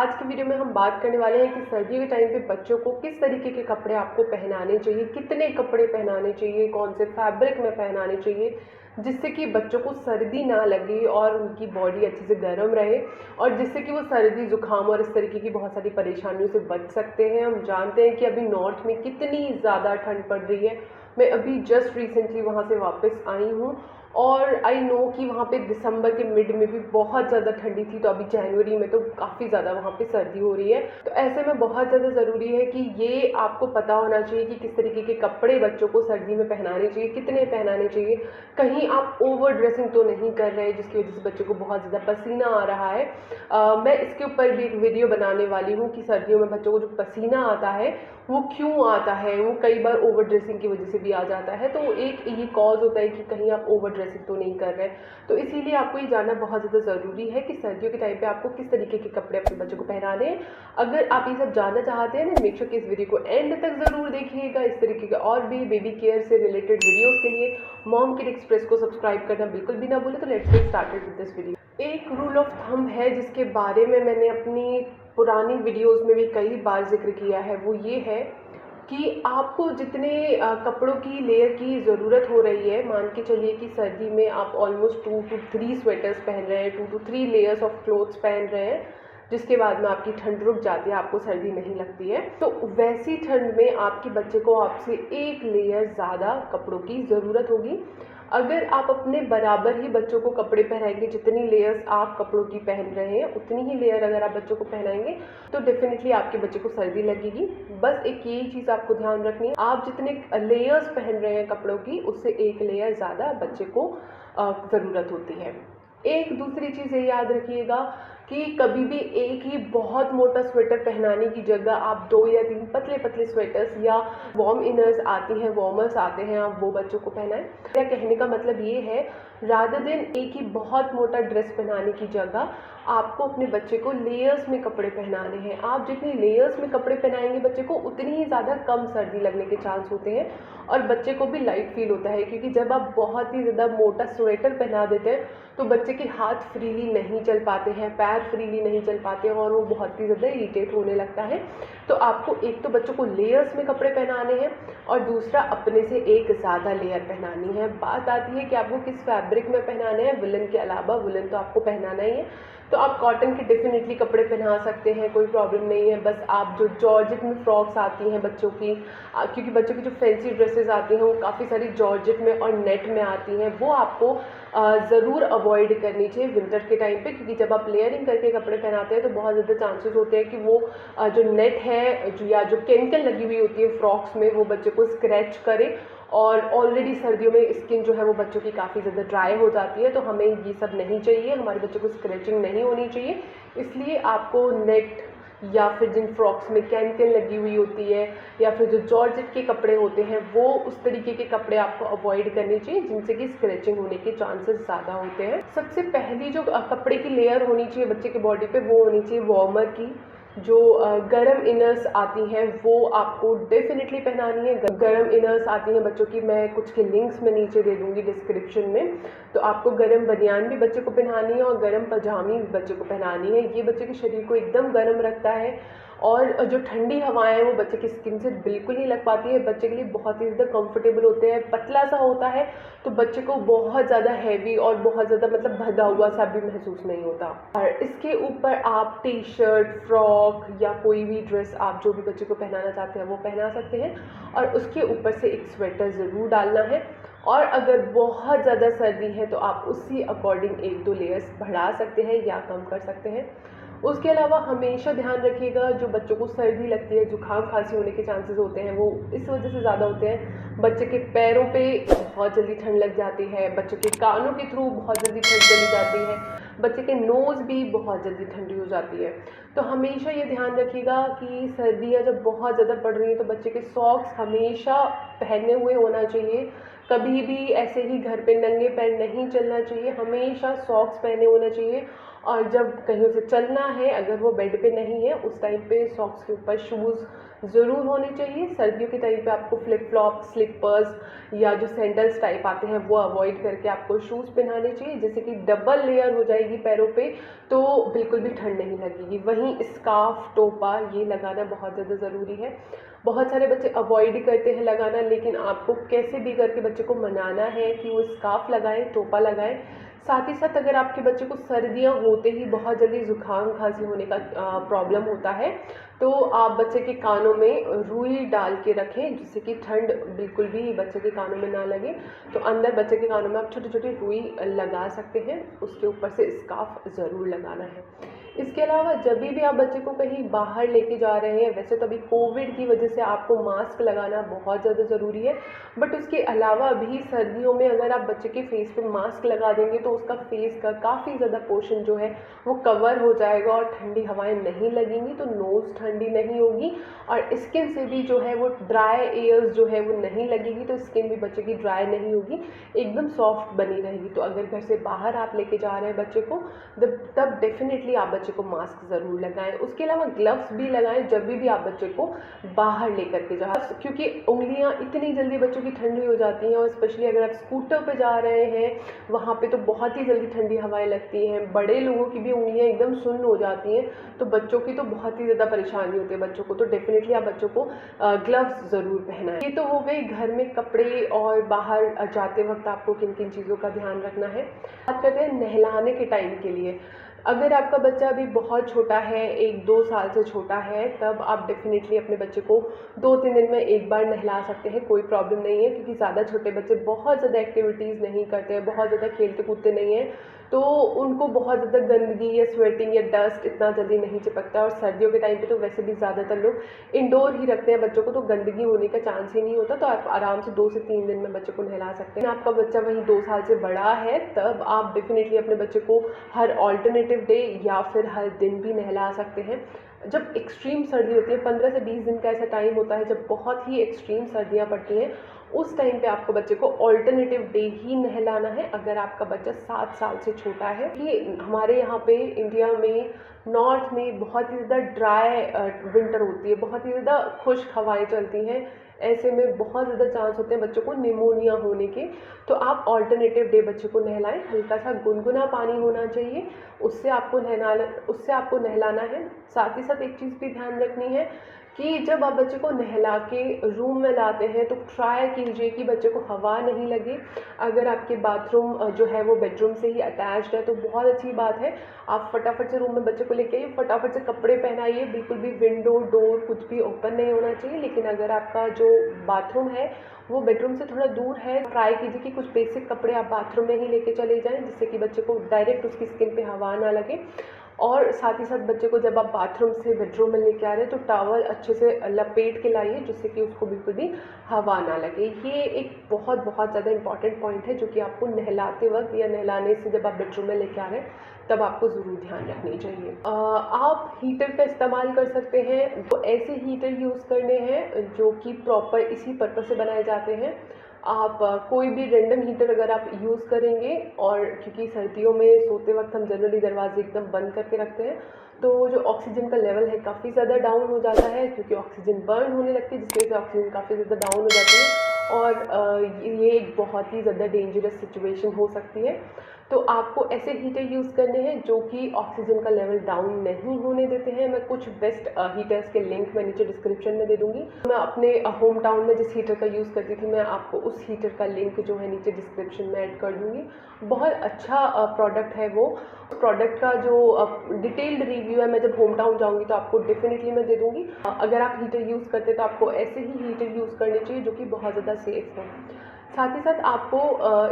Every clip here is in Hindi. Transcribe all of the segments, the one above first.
आज की वीडियो में हम बात करने वाले हैं कि सर्दियों के टाइम पे बच्चों को किस तरीके के कपड़े आपको पहनाने चाहिए, कितने कपड़े पहनाने चाहिए, कौन से फैब्रिक में पहनाने चाहिए, जिससे कि बच्चों को सर्दी ना लगे और उनकी बॉडी अच्छे से गर्म रहे और जिससे कि वो सर्दी जुकाम और इस तरीके की बहुत सारी परेशानियों से बच सकते हैं। हम जानते हैं कि अभी नॉर्थ में कितनी ज़्यादा ठंड पड़ रही है। मैं अभी जस्ट रिसेंटली वहाँ से वापस आई हूँ और आई नो कि वहाँ पे दिसंबर के मिड में भी बहुत ज़्यादा ठंडी थी, तो अभी जनवरी में तो काफ़ी ज़्यादा वहाँ पे सर्दी हो रही है। तो ऐसे में बहुत ज़्यादा ज़रूरी है कि ये आपको पता होना चाहिए कि किस तरीके के कपड़े बच्चों को सर्दी में पहनाने चाहिए, कितने पहनाने चाहिए। कहीं आप ओवर ड्रेसिंग तो नहीं कर रहे हैं जिसकी वजह से बच्चों को बहुत ज़्यादा पसीना आ रहा है। मैं इसके ऊपर भी एक वीडियो बनाने वाली हूँ कि सर्दियों में बच्चों को जो पसीना आता है वो क्यों आता है। वो कई बार ओवर ड्रेसिंग की वजह से भी आ जाता है, तो एक ये कॉज होता है कि कहीं आप ओवर ड्रेसिंग तो नहीं कर रहे हैं। तो इसीलिए आपको ये जानना बहुत ज़्यादा ज़रूरी है कि सर्दियों के टाइम पे आपको किस तरीके के कपड़े अपने बच्चों को पहनाने हैं। अगर आप ये सब जानना चाहते हैं ना, मेक श्योर कि इस वीडियो को एंड तक ज़रूर देखिएगा। इस तरीके के और भी बेबी केयर से रिलेटेड वीडियोज़ के लिए मॉम किड एक्सप्रेस को सब्सक्राइब करना बिल्कुल भी ना भूलें। तो let's get started with this video. एक रूल ऑफ थंब है जिसके बारे में मैंने अपनी पुरानी वीडियोज़ में भी कई बार जिक्र किया है, वो ये है कि आपको जितने कपड़ों की लेयर की ज़रूरत हो रही है, मान के चलिए कि सर्दी में आप ऑलमोस्ट 2 to 3 स्वेटर्स पहन रहे हैं, 2 to 3 लेयर्स ऑफ क्लोथ्स पहन रहे हैं, जिसके बाद में आपकी ठंड रुक जाती है, आपको सर्दी नहीं लगती है। तो वैसी ठंड में आपके बच्चे को आपसे एक लेयर ज़्यादा कपड़ों की ज़रूरत होगी। अगर आप अपने बराबर ही बच्चों को कपड़े पहनाएंगे, जितनी लेयर्स आप कपड़ों की पहन रहे हैं उतनी ही लेयर अगर आप बच्चों को पहनाएंगे तो डेफिनेटली आपके बच्चे को सर्दी लगेगी। बस एक यही चीज़ आपको ध्यान रखनी है, आप जितने लेयर्स पहन रहे हैं कपड़ों की उससे एक लेयर ज़्यादा बच्चे को ज़रूरत होती है। एक दूसरी चीज़ ये याद रखिएगा कि कभी भी एक ही बहुत मोटा स्वेटर पहनाने की जगह आप 2 या 3 पतले पतले स्वेटर्स या वार्म इनर्स आती हैं, वार्मर्स आते हैं, आप वो बच्चों को पहनाएं। मेरा कहने का मतलब ये है, रादर देन एक ही बहुत मोटा ड्रेस पहनाने की जगह आपको अपने बच्चे को लेयर्स में कपड़े पहनाने हैं। आप जितनी लेयर्स में कपड़े पहनाएंगे बच्चे को उतनी ही ज़्यादा कम सर्दी लगने के चांस होते हैं और बच्चे को भी लाइट फील होता है, क्योंकि जब आप बहुत ही ज़्यादा मोटा स्वेटर पहना देते हैं तो बच्चे के हाथ फ्रीली नहीं चल पाते हैं, पैर फ्रीली नहीं चल पाते हैं और वो बहुत ही ज़्यादा इरिटेट होने लगता है। तो आपको एक तो बच्चों को लेयर्स में कपड़े पहनाने हैं और दूसरा अपने से एक ज़्यादा लेयर पहनानी है। बात आती है कि आपको किस फैब्रिक में पहनाना है। वुलन के अलावा, वुलन तो आपको पहनाना ही है, तो आप कॉटन के डेफिनेटली कपड़े पहना सकते हैं, कोई प्रॉब्लम नहीं है। बस आप जो जॉर्जेट में फ्रॉक्स आती हैं बच्चों की, क्योंकि बच्चों की जो फैंसी ड्रेसेस आती हैं वो काफ़ी सारी जॉर्जेट में और नेट में आती हैं, वो आपको ज़रूर अवॉइड करनी चाहिए विंटर के टाइम पे, क्योंकि जब आप लेयरिंग करके कपड़े पहनाते हैं तो बहुत ज़्यादा चांसेस होते हैं कि वो जो नेट है या जो केमिकल लगी हुई होती है फ्रॉक्स में वो बच्चे को स्क्रैच करे। और ऑलरेडी सर्दियों में स्किन जो है वो बच्चों की काफ़ी ज़्यादा ड्राई हो जाती है, तो हमें ये सब नहीं चाहिए, हमारे बच्चों को स्क्रैचिंग नहीं होनी चाहिए। इसलिए आपको नेट या फिर जिन फ्रॉक्स में कैन लगी हुई होती है या फिर जो जॉर्जेट के कपड़े होते हैं वो उस तरीके के कपड़े आपको अवॉइड करने चाहिए जिनसे कि स्क्रैचिंग होने के चांसेस ज़्यादा होते हैं। सबसे पहली जो कपड़े की लेयर होनी चाहिए बच्चे के बॉडी पे वो होनी चाहिए वार्मर की। जो गरम इनर्स आती हैं वो आपको डेफिनेटली पहनानी है। गरम इनर्स आती हैं बच्चों की, मैं कुछ के लिंक्स में नीचे दे दूंगी डिस्क्रिप्शन में। तो आपको गरम बनियान भी बच्चे को पहनानी है और गरम पजामी भी बच्चे को पहनानी है। ये बच्चे के शरीर को एकदम गर्म रखता है और जो ठंडी हवाएं हैं वो बच्चे की स्किन से बिल्कुल नहीं लग पाती है, बच्चे के लिए बहुत ही ज़्यादा कंफर्टेबल होते हैं। पतला सा होता है तो बच्चे को बहुत ज़्यादा हैवी और बहुत ज़्यादा मतलब भगा हुआ सा भी महसूस नहीं होता। और इसके ऊपर आप टी शर्ट, फ्रॉक या कोई भी ड्रेस आप जो भी बच्चे को पहनाना चाहते हैं वो पहना सकते हैं और उसके ऊपर से एक स्वेटर ज़रूर डालना है। और अगर बहुत ज़्यादा सर्दी है तो आप उसी अकॉर्डिंग 1-2 लेयर्स बढ़ा सकते हैं या कम कर सकते हैं। उसके अलावा हमेशा ध्यान रखिएगा, जो बच्चों को सर्दी लगती है, जुकाम खांसी होने के चांसेस होते हैं वो इस वजह से ज़्यादा होते हैं, बच्चे के पैरों पे बहुत जल्दी ठंड लग जाती है, बच्चे के कानों के थ्रू बहुत जल्दी ठंड चली जाती है, बच्चे के नोज़ भी बहुत जल्दी ठंडी हो जाती है। तो हमेशा ये ध्यान रखिएगा कि सर्दियाँ जब बहुत ज़्यादा पड़ रही हैं तो बच्चे के सॉक्स हमेशा पहने हुए होना चाहिए। कभी भी ऐसे ही घर पे नंगे पैर नहीं चलना चाहिए, हमेशा सॉक्स पहने होना चाहिए। और जब कहीं उसे चलना है, अगर वो बेड पे नहीं है, उस टाइम पे सॉक्स के ऊपर शूज़ ज़रूर होने चाहिए। सर्दियों के टाइम पे आपको फ्लिप फ्लॉप, स्लीपर्स या जो सैंडल्स टाइप आते हैं वो अवॉइड करके आपको शूज़ पहनाने चाहिए, जैसे कि डबल लेयर हो जाएगी पैरों पे, तो बिल्कुल भी ठंड नहीं लगेगी। वहीं स्कार्फ, टोपा ये लगाना बहुत ज़्यादा ज़रूरी है। बहुत सारे बच्चे अवॉइड करते हैं लगाना, लेकिन आपको कैसे भी करके बच्चे को मनाना है कि वो स्कार्फ लगाएं, टोपा लगाएं। साथ ही साथ अगर आपके बच्चे को सर्दियां होते ही बहुत जल्दी ज़ुकाम खांसी होने का प्रॉब्लम होता है, तो आप बच्चे के कानों में रुई डाल के रखें, जिससे कि ठंड बिल्कुल भी बच्चे के कानों में ना लगे। तो अंदर बच्चे के कानों में आप छोटी छोटी रुई लगा सकते हैं, उसके ऊपर से स्कार्फ ज़रूर लगाना है। इसके अलावा जब भी आप बच्चे को कहीं बाहर लेके जा रहे हैं, वैसे तो अभी कोविड की वजह से आपको मास्क लगाना बहुत ज़्यादा ज़रूरी है, बट उसके अलावा भी सर्दियों में अगर आप बच्चे के फेस पे मास्क लगा देंगे तो उसका फेस का काफ़ी ज़्यादा पोर्शन जो है वो कवर हो जाएगा और ठंडी हवाएं नहीं लगेंगी, तो नोज़ ठंडी नहीं होगी और स्किन से भी जो है वो ड्राई एयर्स जो है वो नहीं लगेगी, तो स्किन भी बच्चे की ड्राई नहीं होगी, एकदम सॉफ्ट बनी रहेगी। तो अगर घर से बाहर आप लेके जा रहे हैं बच्चे को, तब डेफिनेटली आप बच्चे को मास्क ज़रूर लगाएं। उसके अलावा ग्लव्स भी लगाएं जब भी आप बच्चे को बाहर लेकर के जाएं, क्योंकि उंगलियां इतनी जल्दी बच्चों की ठंडी हो जाती हैं, और स्पेशली अगर आप स्कूटर पे जा रहे हैं वहाँ पे तो बहुत ही जल्दी ठंडी हवाएं लगती हैं। बड़े लोगों की भी उंगलियां एकदम सुन्न हो जाती हैं, तो बच्चों की तो बहुत ही ज़्यादा परेशानी होती है बच्चों को, तो डेफिनेटली आप बच्चों को ग्लव्स ज़रूर पहनाएं। ये तो हो गई घर में कपड़े और बाहर जाते वक्त आपको किन किन चीज़ों का ध्यान रखना है। बात करते हैं नहलाने के टाइम के लिए। अगर आपका बच्चा अभी बहुत छोटा है, 1-2 साल से छोटा है, तब आप डेफिनेटली अपने बच्चे को 2-3 दिन में एक बार नहला सकते हैं, कोई प्रॉब्लम नहीं है, क्योंकि ज़्यादा छोटे बच्चे बहुत ज़्यादा एक्टिविटीज़ नहीं करते हैं, बहुत ज़्यादा खेलते कूदते नहीं हैं, तो उनको बहुत ज़्यादा गंदगी या स्वेटिंग या डस्ट इतना जल्दी नहीं चिपकता। और सर्दियों के टाइम पे तो वैसे भी ज़्यादातर लोग इंडोर ही रखते हैं बच्चों को, तो गंदगी होने का चांस ही नहीं होता, तो आप आराम से 2 से 3 दिन में बच्चे को नहला सकते हैं। आपका बच्चा वही 2 साल से बड़ा है, तब आप डेफिनेटली अपने बच्चे को हर ऑल्टरनेटिव डे या फिर हर दिन भी नहला सकते हैं। जब एक्सट्रीम सर्दी होती है, 15 से 20 दिन का ऐसा टाइम होता है जब बहुत ही एक्सट्रीम सर्दियाँ पड़ती हैं, उस टाइम पे आपको बच्चे को ऑल्टरनेटिव डे ही नहलाना है, अगर आपका बच्चा 7 साल से छोटा है। ये हमारे यहाँ पे इंडिया में नॉर्थ में बहुत ही ज़्यादा ड्राई विंटर होती है, बहुत ही ज़्यादा खुश्क हवाएं चलती हैं, ऐसे में बहुत ज़्यादा चांस होते हैं बच्चों को निमोनिया होने के। तो आप ऑल्टरनेटिव डे बच्चे को नहलाएं, हल्का सा गुनगुना पानी होना चाहिए, उससे आपको नहलाना है। साथ ही साथ एक चीज़ भी ध्यान रखनी है कि जब आप बच्चे को नहला के रूम में लाते हैं तो ट्राई कीजिए कि बच्चे को हवा नहीं लगे। अगर आपके बाथरूम जो है वो बेडरूम से ही अटैच्ड है तो बहुत अच्छी बात है, आप फटाफट से रूम में बच्चे को लेके आइए, फटाफट से कपड़े पहनाइए, बिल्कुल भी विंडो डोर कुछ भी ओपन नहीं होना चाहिए। लेकिन अगर आपका जो बाथरूम है वो बेडरूम से थोड़ा दूर है, ट्राई कीजिए कि कुछ बेसिक कपड़े आप बाथरूम में ही लेके चले जाएं, जिससे कि बच्चे को डायरेक्ट उसकी स्किन पे हवा ना लगे। और साथ ही साथ बच्चे को जब आप बाथरूम से बेडरूम में लेके आ रहे हैं तो टॉवल अच्छे से लपेट के लाइए, जिससे कि उसको बिल्कुल भी हवा ना लगे। ये एक बहुत बहुत ज़्यादा इंपॉर्टेंट पॉइंट है जो कि आपको नहलाते वक्त या नहलाने से जब आप बेडरूम में लेके आ रहे हैं तब आपको ज़रूर ध्यान रखनी चाहिए। आप हीटर का इस्तेमाल कर सकते हैं, तो ऐसे हीटर यूज़ करने हैं जो कि प्रॉपर इसी पर्पज़ से बनाए जाते हैं। आप कोई भी रैंडम हीटर अगर आप यूज़ करेंगे, और क्योंकि सर्दियों में सोते वक्त हम जनरली दरवाजे एकदम बंद करके रखते हैं, तो जो ऑक्सीजन का लेवल है काफ़ी ज़्यादा डाउन हो जाता है, क्योंकि ऑक्सीजन बर्न होने लगती है, जिसकी वजह से ऑक्सीजन काफ़ी ज़्यादा डाउन हो जाती है, और ये एक बहुत ही ज़्यादा डेंजरस सिचुएशन हो सकती है। तो आपको ऐसे हीटर यूज़ करने हैं जो कि ऑक्सीजन का लेवल डाउन नहीं होने देते हैं। मैं कुछ बेस्ट हीटर्स के लिंक मैं नीचे डिस्क्रिप्शन में दे दूँगी। मैं अपने होम टाउन में जिस हीटर का यूज़ करती थी, मैं आपको उस हीटर का लिंक जो है नीचे डिस्क्रिप्शन में ऐड कर दूँगी। बहुत अच्छा प्रोडक्ट है वो। प्रोडक्ट का जो डिटेल्ड रिव्यू है, मैं जब होम टाउन जाऊँगी तो आपको डेफिनेटली मैं दे दूँगी। अगर आप हीटर यूज़ करते तो आपको ऐसे ही हीटर यूज़ करने चाहिए जो कि बहुत ज़्यादा सेफ़ हो। साथ ही साथ आपको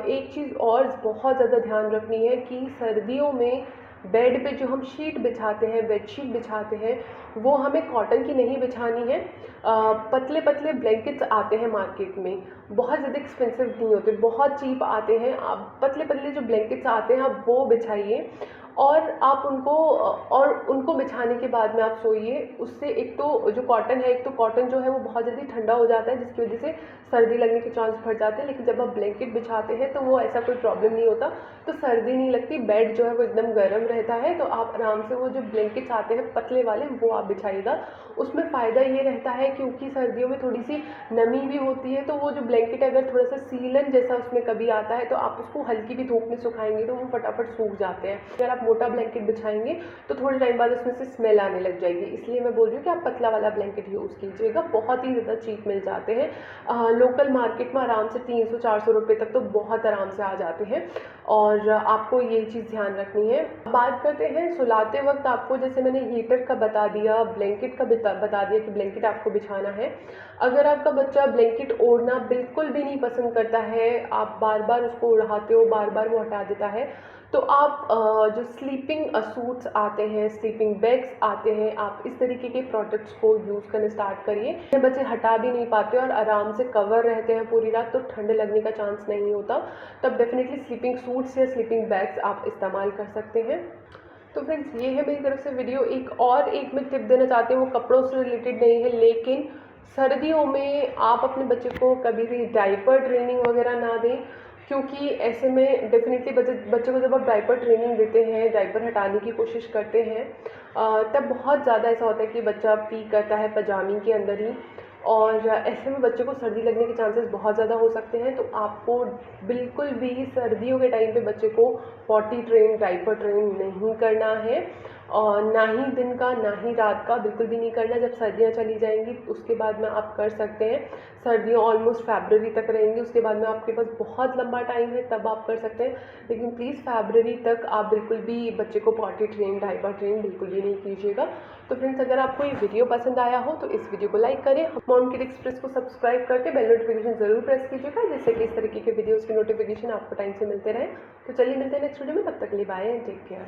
एक चीज़ और बहुत ज़्यादा ध्यान रखनी है कि सर्दियों में बेड पे जो हम शीट बिछाते हैं, बेडशीट बिछाते हैं, वो हमें कॉटन की नहीं बिछानी है। पतले पतले ब्लैंकेट्स आते हैं मार्केट में, बहुत ज़्यादा एक्सपेंसिव नहीं होते, बहुत चीप आते हैं। आप पतले पतले जो ब्लैंकेट्स आते हैं आप वो बिछाइए, और उनको बिछाने के बाद में आप सोइए। उससे एक तो जो कॉटन है, एक तो कॉटन जो है वो बहुत जल्दी ठंडा हो जाता है, जिसकी वजह से सर्दी लगने के चांस बढ़ जाते हैं। लेकिन जब आप ब्लैंकेट बिछाते हैं तो वो ऐसा कोई प्रॉब्लम नहीं होता, तो सर्दी नहीं लगती, बेड जो है वो एकदम गर्म रहता है। तो आप आराम से वो जो ब्लैंकेट्स आते हैं पतले वाले वो आप बिछाइएगा। उसमें फ़ायदा ये रहता है क्योंकि सर्दियों में थोड़ी सी नमी भी होती है, तो वो जो ब्लैंकेट अगर थोड़ा सा सीलन जैसा उसमें कभी आता है तो आप उसको हल्की भी धूप में सुखाएंगे तो वो फटाफट सूख जाते हैं। अगर आप मोटा ब्लैंकेट बिछाएंगे तो थोड़े टाइम बाद उसमें से स्मेल आने लग जाएगी, इसलिए मैं बोल रही हूँ कि आप पतला वाला ब्लैंकेट यूज़ कीजिएगा। बहुत ही ज़्यादा चीप मिल जाते हैं, लोकल मार्केट में आराम से 300-400 रुपये तक तो बहुत आराम से आ जाते हैं, और आपको ये चीज़ ध्यान रखनी है। बात करते हैं सुलाते वक्त, आपको जैसे मैंने हीटर का बता दिया, ब्लैंकेट का बता दिया कि ब्लैंकेट आपको बिछाना है। अगर आपका बच्चा ब्लैंकेट ओढ़ना बिल्कुल भी नहीं पसंद करता है, आप बार बार उसको उड़ाते हो, बार बार वो हटा देता है, तो आप जो स्लीपिंग सूट्स आते हैं, स्लीपिंग बैग्स आते हैं, आप इस तरीके के प्रोडक्ट्स को यूज़ करना स्टार्ट करिए। बच्चे हटा भी नहीं पाते और आराम से कवर रहते हैं पूरी रात, तो ठंड लगने का चांस नहीं होता, तब डेफिनेटली स्लीपिंग सूट्स या स्लीपिंग बैग्स आप इस्तेमाल कर सकते हैं। तो फ्रेंड्स, ये है मेरी तरफ से वीडियो। एक मैं टिप देना चाहती हूँ, वो कपड़ों से रिलेटेड नहीं है, लेकिन सर्दियों में आप अपने बच्चे को कभी भी डायपर ट्रेनिंग वगैरह ना दें, क्योंकि ऐसे में डेफिनेटली बच्चे को जब आप डायपर ट्रेनिंग देते हैं, डायपर हटाने की कोशिश करते हैं, तब बहुत ज़्यादा ऐसा होता है कि बच्चा पी करता है पजामी के अंदर ही, और ऐसे में बच्चे को सर्दी लगने के चांसेस बहुत ज़्यादा हो सकते हैं। तो आपको बिल्कुल भी सर्दियों के टाइम पे बच्चे को पॉटी ट्रेन, डायपर ट्रेन नहीं करना है, और ना ही दिन का ना ही रात का बिल्कुल भी नहीं करना। जब सर्दियाँ चली जाएंगी उसके बाद में आप कर सकते हैं, सर्दियाँ ऑलमोस्ट फरवरी तक रहेंगी, उसके बाद में आपके पास बहुत लंबा टाइम है, तब आप कर सकते हैं। लेकिन प्लीज़ फरवरी तक आप बिल्कुल भी बच्चे को पॉटी ट्रेन, डायपर ट्रेन बिल्कुल भी नहीं कीजिएगा। तो फ्रेंड्स, अगर आपको ये वीडियो पसंद आया हो तो इस वीडियो को लाइक करें, मॉम किड एक्सप्रेस को सब्सक्राइब करके बेल नोटिफिकेशन ज़रूर प्रेस कीजिएगा, जिससे कि इस तरीके के वीडियोज़ की नोटिफिकेशन आपको टाइम से मिलते रहे। तो चलिए मिलते हैं नेक्स्ट वीडियो में, तब तक के लिए बाय एंड टेक केयर।